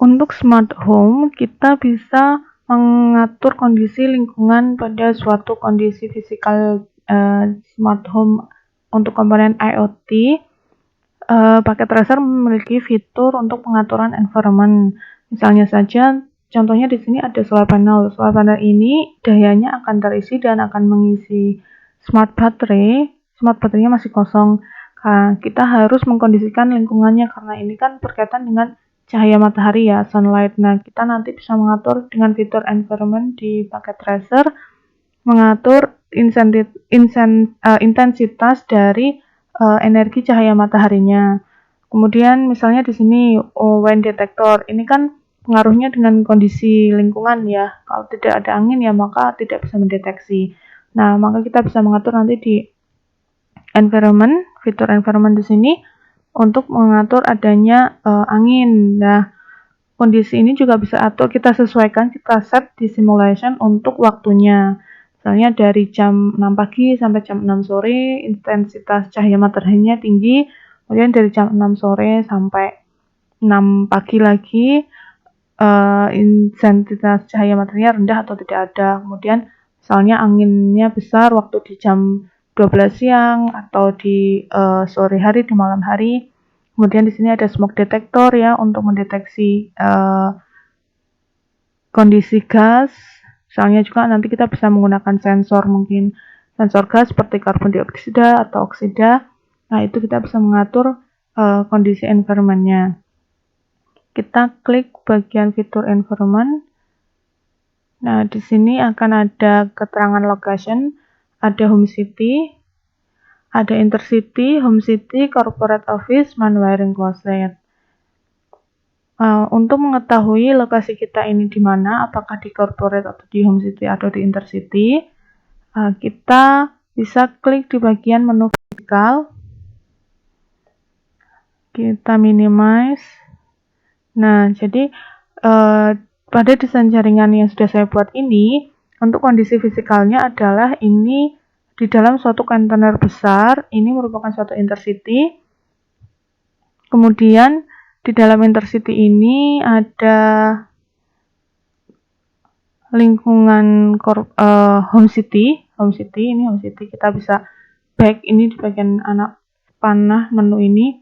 Untuk smart home, kita bisa mengatur kondisi lingkungan pada suatu kondisi fisikal smart home. Untuk komponen IoT, paket tracer memiliki fitur untuk pengaturan environment. Misalnya saja, contohnya di sini ada solar panel. Solar panel ini dayanya akan terisi dan akan mengisi smart baterai. Smart baterainya masih kosong. Nah, kita harus mengkondisikan lingkungannya karena ini kan berkaitan dengan cahaya matahari ya, sunlight. Nah, kita nanti bisa mengatur dengan fitur environment di paket tracer, mengatur intensitas dari energi cahaya mataharinya. Kemudian misalnya di sini wind detector, ini kan pengaruhnya dengan kondisi lingkungan ya. Kalau tidak ada angin ya maka tidak bisa mendeteksi. Nah, maka kita bisa mengatur nanti di environment, fitur environment di sini untuk mengatur adanya angin. Nah, kondisi ini juga bisa kita sesuaikan, kita set di simulation untuk waktunya. Misalnya dari jam 6 pagi sampai jam 6 sore, intensitas cahaya mataharinya tinggi. Kemudian dari jam 6 sore sampai 6 pagi lagi, intensitas cahaya mataharinya rendah atau tidak ada. Kemudian misalnya anginnya besar waktu di jam 12 siang atau di sore hari, di malam hari. Kemudian di sini ada smoke detector ya untuk mendeteksi kondisi gas. Misalnya juga nanti kita bisa menggunakan sensor, mungkin sensor gas seperti karbon dioksida atau oksida. Nah, itu kita bisa mengatur kondisi environment-nya. Kita klik bagian fitur environment. Nah, di sini akan ada keterangan location, ada home city, ada intercity, home city, corporate office, main wiring closet. Untuk mengetahui lokasi kita ini di mana, apakah di corporate atau di home city atau di intercity, kita bisa klik di bagian menu vertikal. Kita minimize. Nah, jadi pada desain jaringan yang sudah saya buat ini, untuk kondisi fisikalnya adalah ini di dalam suatu kontainer besar, ini merupakan suatu intercity. Kemudian di dalam intercity ini ada lingkungan home city. Ini home city. Kita bisa back ini di bagian anak panah menu ini.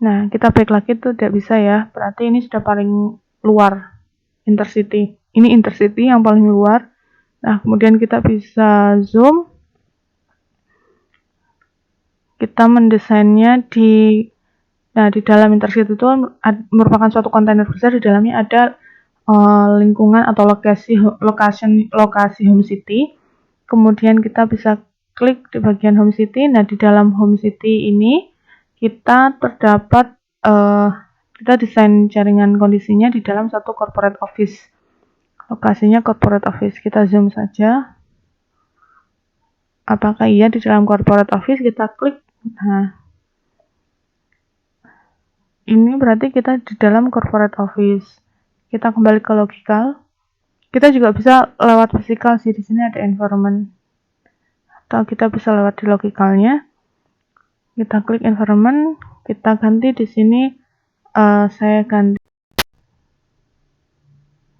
Nah, kita back lagi tuh tidak bisa ya. Berarti ini sudah paling luar intercity. Ini intercity yang paling luar. Nah, kemudian kita bisa zoom. Kita mendesainnya di dalam intercity itu merupakan suatu kontainer besar, di dalamnya ada lingkungan atau lokasi home city. Kemudian kita bisa klik di bagian home city. Nah, di dalam home city ini kita terdapat kita desain jaringan kondisinya di dalam satu corporate office. Lokasinya corporate office. Kita zoom saja. Apakah iya di dalam corporate office? Kita klik. Nah, ini berarti kita di dalam corporate office. Kita kembali ke logical. Kita juga bisa lewat physical sih, di sini ada environment. Atau kita bisa lewat di logicalnya. Kita klik environment, kita ganti di sini, saya ganti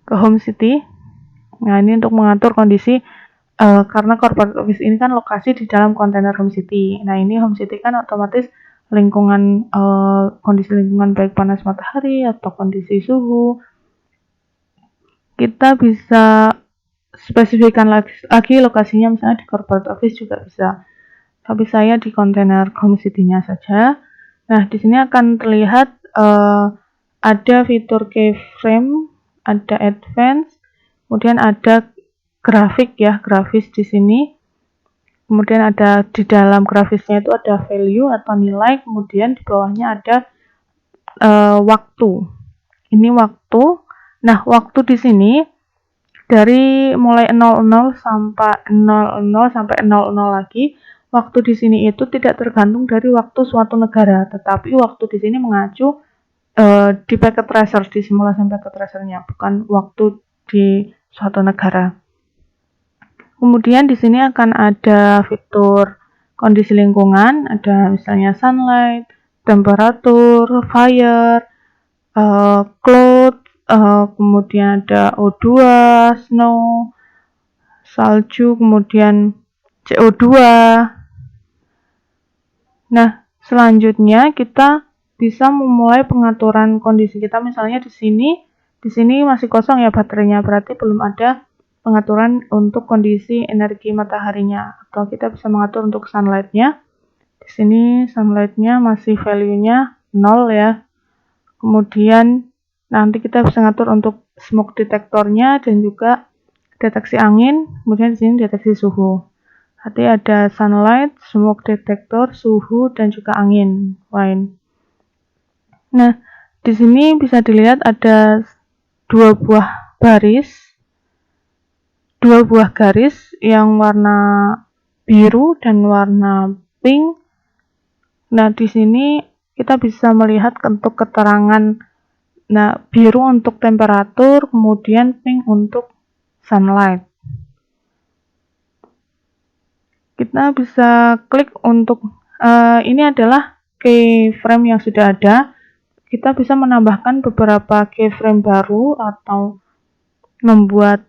ke home city. Nah, ini untuk mengatur kondisi karena corporate office ini kan lokasi di dalam kontainer home city. Nah, ini home city kan otomatis lingkungan kondisi lingkungan baik panas matahari atau kondisi suhu. Kita bisa spesifikkan lagi lokasinya, misalnya di corporate office juga bisa. Tapi saya di kontainer home city-nya saja. Nah, di sini akan terlihat ada fitur keyframe, ada advance, kemudian ada grafik ya, grafis di sini. Kemudian ada di dalam grafisnya itu ada value atau nilai, kemudian di bawahnya ada waktu. Ini waktu. Nah, waktu di sini dari mulai 00 sampai 00 sampai 00 lagi, waktu di sini itu tidak tergantung dari waktu suatu negara, tetapi waktu di sini mengacu di packet tracer, di simulasi packet tracernya, bukan waktu di suatu negara. Kemudian di sini akan ada fitur kondisi lingkungan, ada misalnya sunlight, temperatur, fire, cloud, kemudian ada O2, snow, salju, kemudian CO2. Nah, selanjutnya kita bisa memulai pengaturan kondisi kita. Misalnya di sini masih kosong ya baterainya, berarti belum ada pengaturan untuk kondisi energi mataharinya. Atau kita bisa mengatur untuk sunlight-nya. Di sini sunlight-nya masih value-nya 0 ya. Kemudian nanti kita bisa ngatur untuk smoke detektornya dan juga deteksi angin. Kemudian di sini deteksi suhu. Nanti ada sunlight, smoke detector, suhu, dan juga angin. Wind. Nah, di sini bisa dilihat ada dua buah garis yang warna biru dan warna pink. Nah, di sini kita bisa melihat untuk keterangan. Nah, biru untuk temperatur, kemudian pink untuk sunlight. Kita bisa klik untuk ini adalah keyframe yang sudah ada. Kita bisa menambahkan beberapa keyframe baru atau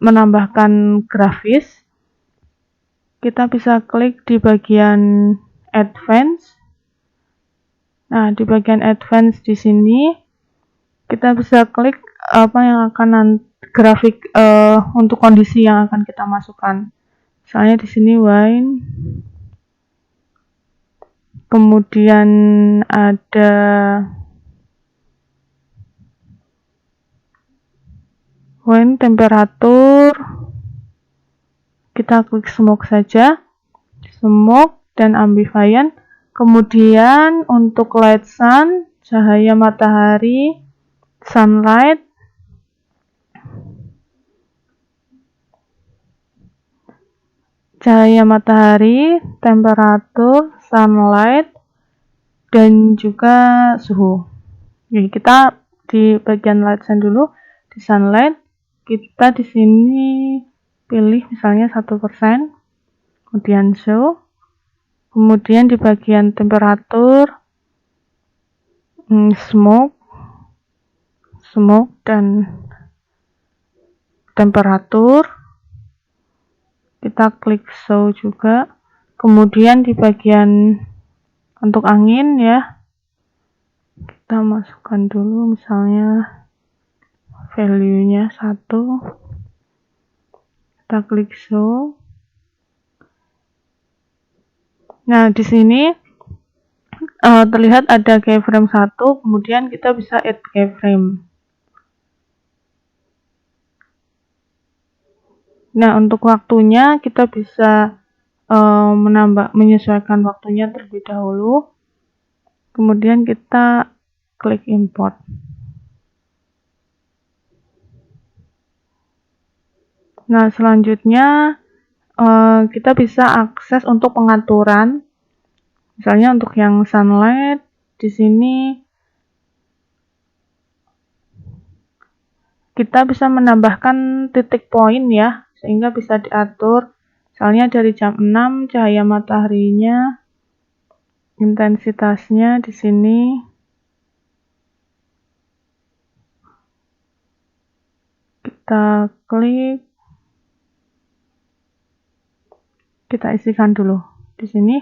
menambahkan grafis. Kita bisa klik di bagian advance. Nah, di bagian advance di sini kita bisa klik apa yang akan grafik untuk kondisi yang akan kita masukkan. Misalnya di sini wine, kemudian ada wine temperatur, kita klik smoke saja, smoke dan ambient. Kemudian untuk light sun, cahaya matahari, sunlight, cahaya matahari, temperatur, sunlight, dan juga suhu. Jadi kita di bagian light sun dulu, di sunlight kita di sini pilih misalnya 1%, kemudian show. Kemudian di bagian temperatur, smoke dan temperatur. Kita klik show juga. Kemudian di bagian untuk angin ya, kita masukkan dulu misalnya value-nya 1. Kita klik show. Nah, di sini terlihat ada keyframe 1, kemudian kita bisa add keyframe. Nah, untuk waktunya kita bisa menyesuaikan waktunya terlebih dahulu. Kemudian kita klik import. Nah, selanjutnya kita bisa akses untuk pengaturan. Misalnya untuk yang sunlight di sini kita bisa menambahkan titik poin ya, sehingga bisa diatur. Misalnya dari jam 6 cahaya mataharinya, intensitasnya di sini. Kita klik, kita isikan dulu di sini.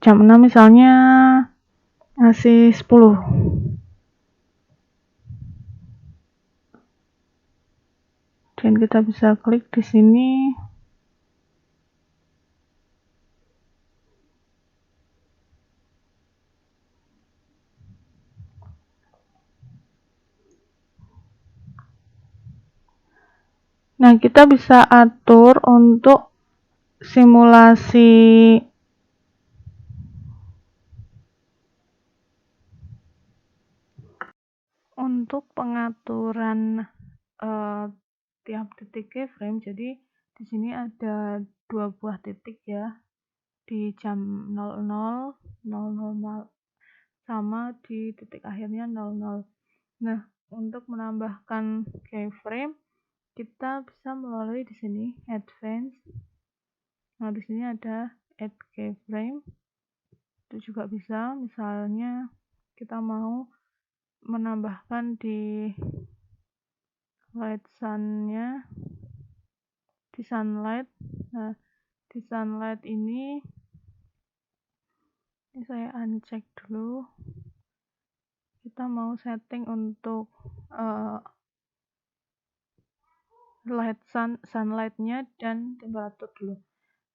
Jam 6 misalnya masih 10. Dan kita bisa klik di sini. Nah, kita bisa atur untuk simulasi untuk pengaturan tiap titik keyframe. Jadi di sini ada 2 buah titik ya, di jam 00, 00 sama di titik akhirnya 00. Nah, untuk menambahkan keyframe kita bisa melalui di sini advance. Nah, di sini ada add keyframe. Itu juga bisa, misalnya kita mau menambahkan di light sun-nya, di sunlight. Nah, di sunlight ini saya uncheck dulu. Kita mau setting untuk sunlight-nya dan temperatur dulu.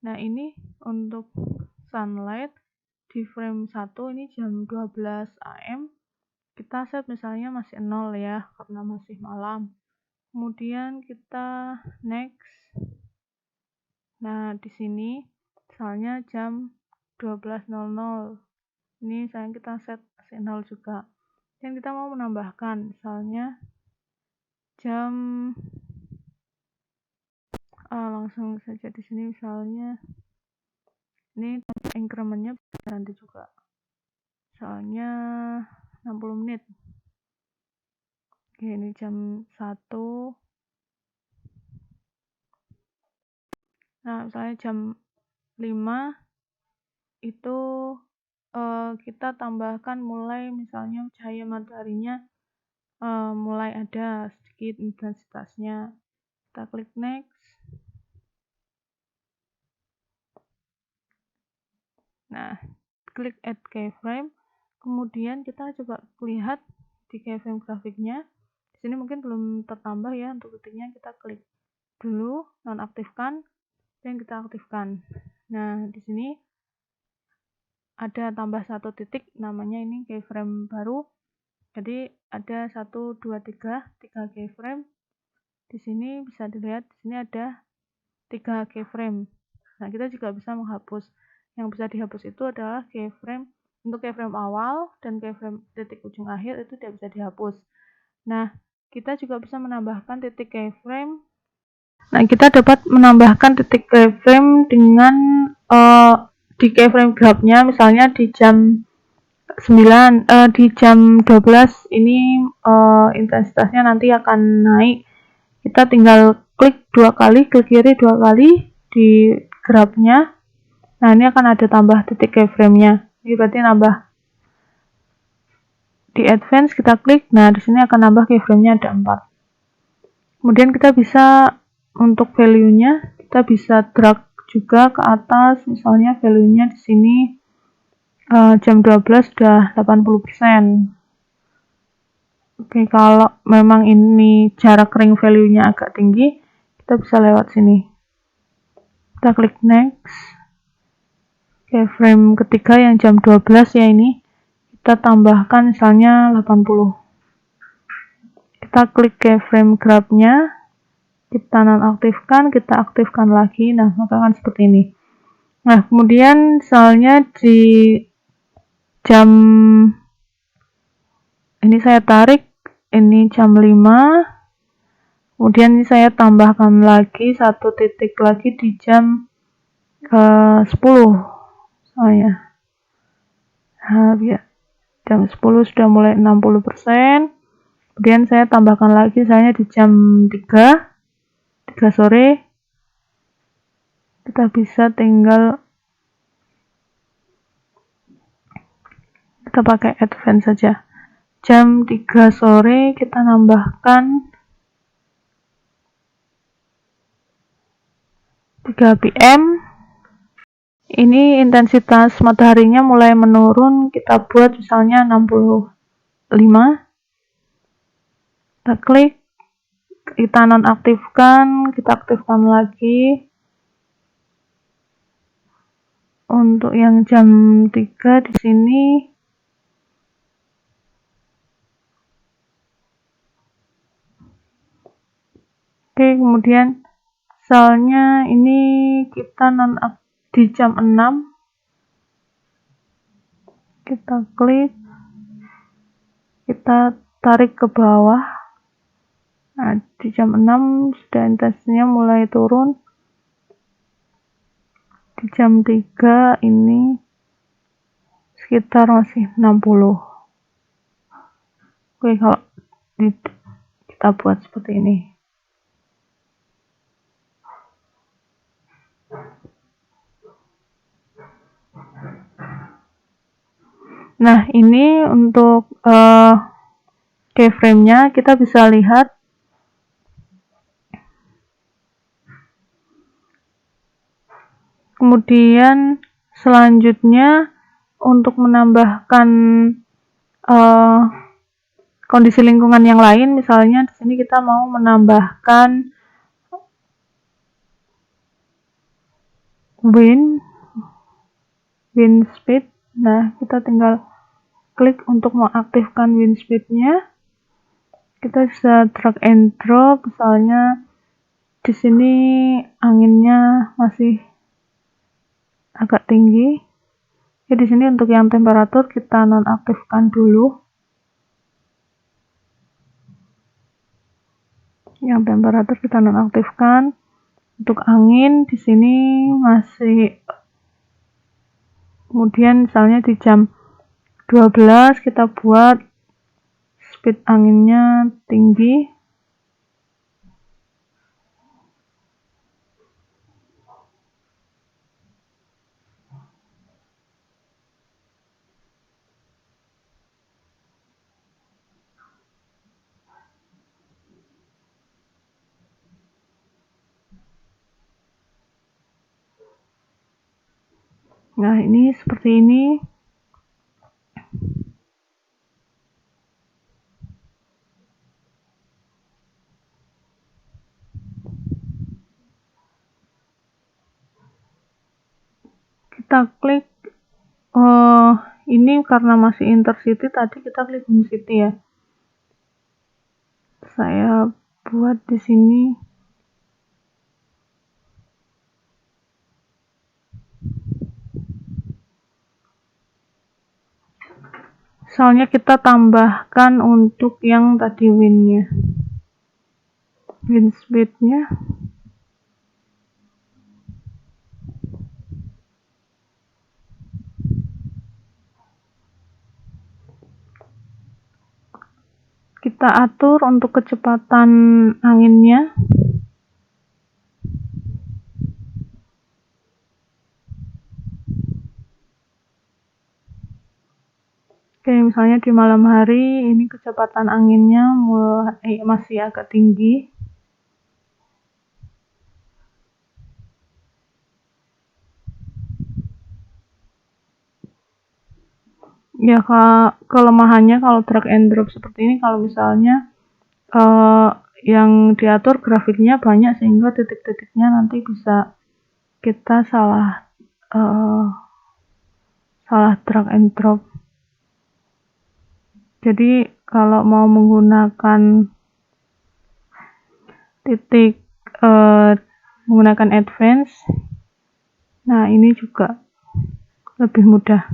Nah, ini untuk sunlight di frame 1 ini jam 12 AM. Kita set misalnya masih 0 ya, karena masih malam. Kemudian kita next. Nah, di sini misalnya jam 12.00. Ini kita set masih 0 juga. Dan kita mau menambahkan misalnya jam langsung saja di sini misalnya ini incrementnya nanti juga misalnya 60 menit. Oke, ini jam 1. Nah, misalnya jam 5 itu kita tambahkan mulai misalnya cahaya mataharinya mulai ada sedikit intensitasnya. Kita klik next. Nah, klik add keyframe. Kemudian kita coba lihat di keyframe grafiknya. Di sini mungkin belum tertambah ya untuk titiknya. Kita klik dulu, nonaktifkan, dan kita aktifkan. Nah, di sini ada tambah 1 titik, namanya ini keyframe baru. Jadi ada 1, 2, 3 keyframe. Di sini bisa dilihat, di sini ada 3 keyframe. Nah, kita juga bisa menghapus. Yang bisa dihapus itu adalah keyframe untuk keyframe awal dan keyframe titik ujung akhir itu tidak bisa dihapus. Nah, kita juga bisa menambahkan titik keyframe. Nah, kita dapat menambahkan titik keyframe dengan di keyframe grabnya, misalnya di jam 9, di jam 12 ini intensitasnya nanti akan naik. Kita tinggal klik 2 kali, klik kiri 2 kali di grabnya. Nah, ini akan ada tambah titik keyframe-nya. Ini berarti nambah. Di advance kita klik, nah di sini akan nambah keyframe-nya ada 4. Kemudian kita bisa untuk value-nya, kita bisa drag juga ke atas, misalnya value-nya di sini jam 12 sudah 80%. Oke, kalau memang ini jarak ring value-nya agak tinggi, kita bisa lewat sini. Kita klik next. Keyframe ketiga yang jam 12 ya ini, kita tambahkan misalnya 80. Kita klik keyframe grab-nya, kita nonaktifkan, kita aktifkan lagi. Nah, maka akan seperti ini. Nah, kemudian misalnya di jam ini saya tarik, ini jam 5. Kemudian ini saya tambahkan lagi 1 titik lagi di jam 10. Nah, biar jam 10 sudah mulai 60%. Kemudian saya tambahkan lagi misalnya di jam 3 sore. Kita bisa tinggal kita pakai advance saja. Jam 3 sore kita nambahkan 3 PM. Ini intensitas mataharinya mulai menurun, kita buat misalnya 65. Kita klik, kita nonaktifkan, kita aktifkan lagi. Untuk yang jam 3 di sini oke, kemudian misalnya ini kita di jam 6. Kita klik, kita tarik ke bawah. Nah, di jam 6 sudah intensitasnya mulai turun. Di jam 3 ini sekitar masih 60. Oke, kalau kita buat seperti ini. Nah, ini untuk keyframe-nya, kita bisa lihat kemudian selanjutnya untuk menambahkan kondisi lingkungan yang lain, misalnya di sini kita mau menambahkan wind speed. Nah, kita tinggal klik untuk mengaktifkan wind speed-nya. Kita bisa drag and drop, misalnya di sini anginnya masih agak tinggi. Ya, di sini untuk yang temperatur kita nonaktifkan dulu. Yang temperatur kita nonaktifkan. Untuk angin di sini masih, kemudian misalnya di jam 12 kita buat speed anginnya tinggi. Nah, ini seperti ini. Kita klik, ini karena masih intercity, tadi kita klik home city ya. Saya buat di sini. Misalnya kita tambahkan untuk yang tadi wind speed-nya. Kita atur untuk kecepatan anginnya. Oke, misalnya di malam hari ini kecepatan anginnya masih agak tinggi. Ya, kelemahannya kalau drag and drop seperti ini, kalau misalnya yang diatur grafiknya banyak sehingga titik-titiknya nanti bisa kita salah drag and drop. Jadi kalau mau menggunakan titik menggunakan advance, nah ini juga lebih mudah.